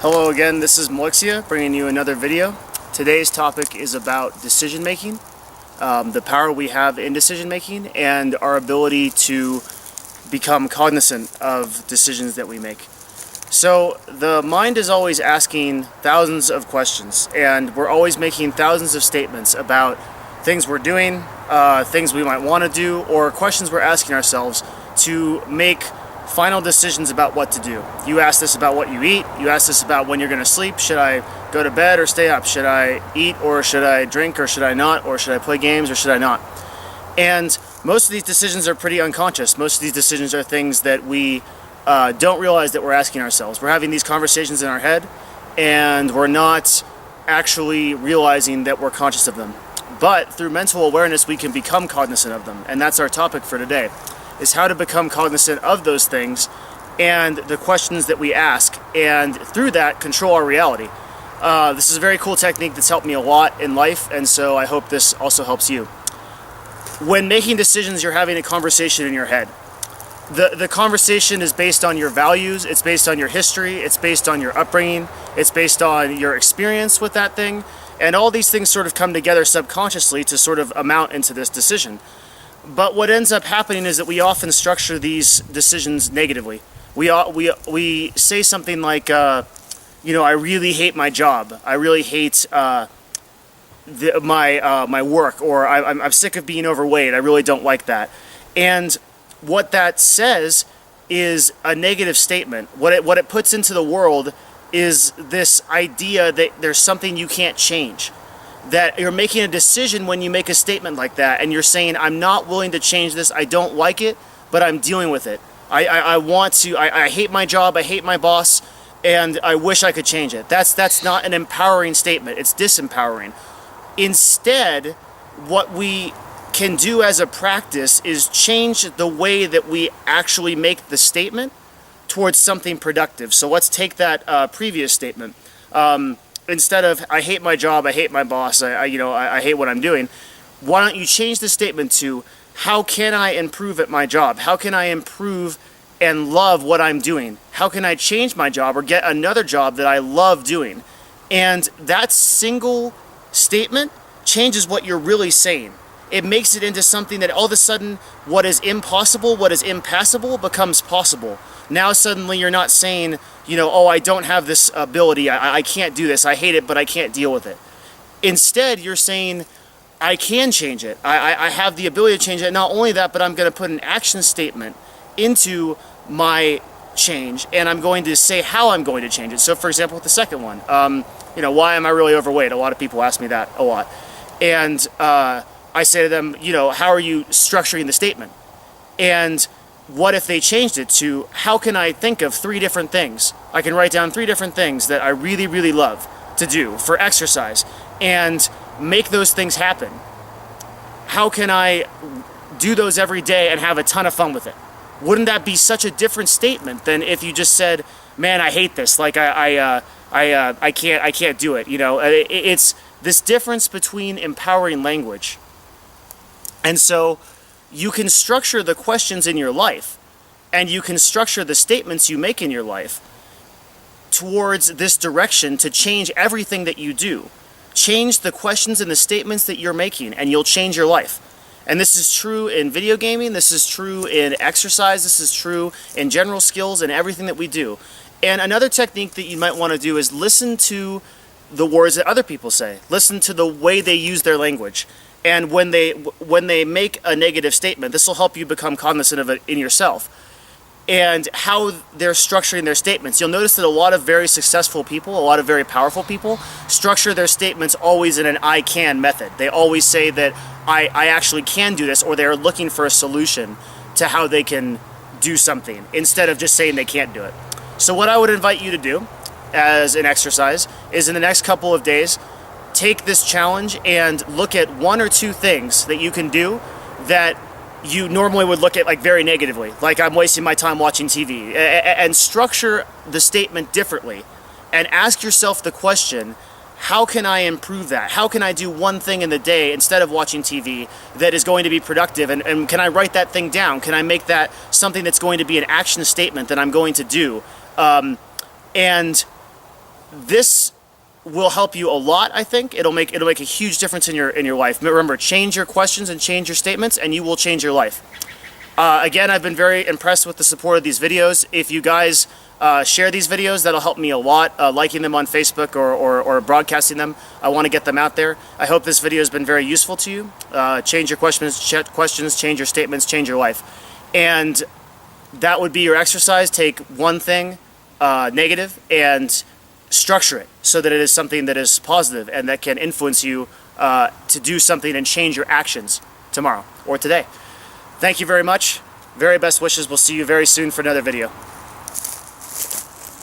Hello again, this is Mylixia bringing you another video. Today's topic is about decision making, the power we have in decision making, and our ability to become cognizant of decisions that we make. So the mind is always asking thousands of questions, and we're always making thousands of statements about things we're doing, things we might want to do, or questions we're asking ourselves to make final decisions about what to do. You ask this about what you eat. You ask this about when you're going to sleep. Should I go to bed or stay up? Should I eat or should I drink or should I not? Or should I play games or should I not? And most of these decisions are pretty unconscious. Most of these decisions are things that we don't realize that we're asking ourselves. We're having these conversations in our head and we're not actually realizing that we're conscious of them. But through mental awareness, we can become cognizant of them. And that's our topic for today, is how to become cognizant of those things and the questions that we ask, and through that, control our reality. This is a very cool technique that's helped me a lot in life, and so I hope this also helps you. When making decisions, you're having a conversation in your head. The conversation is based on your values, it's based on your history, it's based on your upbringing, it's based on your experience with that thing, and all these things sort of come together subconsciously to sort of amount into this decision. But what ends up happening is that we often structure these decisions negatively. We say something like, I really hate my job. I really hate my work, or I'm sick of being overweight. I really don't like that. And what that says is a negative statement. What it puts into the world is this idea that there's something you can't change. That you're making a decision when you make a statement like that, and you're saying, I'm not willing to change this, I don't like it, but I'm dealing with it. I hate my job, I hate my boss, and I wish I could change it. That's not an empowering statement, it's disempowering. Instead, what we can do as a practice is change the way that we actually make the statement towards something productive. So let's take that previous statement. Instead of, I hate my job, I hate my boss, I hate what I'm doing, why don't you change the statement to, how can I improve at my job? How can I improve and love what I'm doing? How can I change my job or get another job that I love doing? And that single statement changes what you're really saying. It makes it into something that all of a sudden, what is impossible, what is impassable, becomes possible. Now suddenly you're not saying, oh, I don't have this ability, I can't do this, I hate it, but I can't deal with it. Instead, you're saying, I can change it. I have the ability to change it. Not only that, but I'm going to put an action statement into my change, and I'm going to say how I'm going to change it. So for example, with the second one, why am I really overweight? A lot of people ask me that a lot. And I say to them, how are you structuring the statement? And what if they changed it to, how can I think of 3 different things? I can write down 3 different things that I really, really love to do for exercise and make those things happen. How can I do those every day and have a ton of fun with it? Wouldn't that be such a different statement than if you just said, man, I hate this, like I can't do it, It's this difference between empowering language. And so you can structure the questions in your life, and you can structure the statements you make in your life towards this direction to change everything that you do. Change the questions and the statements that you're making, and you'll change your life. And this is true in video gaming, this is true in exercise, this is true in general skills and everything that we do. And another technique that you might want to do is listen to the words that other people say. Listen to the way they use their language. And when they make a negative statement, this will help you become cognizant of it in yourself and how they're structuring their statements. You'll notice that a lot of very successful people, a lot of very powerful people, structure their statements always in an I can method. They always say that I actually can do this, or they're looking for a solution to how they can do something instead of just saying they can't do it. So what I would invite you to do as an exercise is, in the next couple of days, take this challenge and look at 1 or 2 things that you can do that you normally would look at like very negatively, like I'm wasting my time watching TV, and structure the statement differently and ask yourself the question, how can I improve that? How can I do one thing in the day instead of watching TV that is going to be productive? And can I write that thing down? Can I make that something that's going to be an action statement that I'm going to do? And this will help you a lot. I think it'll make a huge difference in your life. Remember, change your questions and change your statements, and you will change your life. Again, I've been very impressed with the support of these videos. If you guys share these videos, that'll help me a lot. Liking them on Facebook or broadcasting them, I want to get them out there. I hope this video has been very useful to you. Change your questions, change your statements, change your life. And that would be your exercise. Take one thing negative and structure it so that it is something that is positive and that can influence you to do something and change your actions tomorrow or today. Thank you very much. Very best wishes. We'll see you very soon for another video.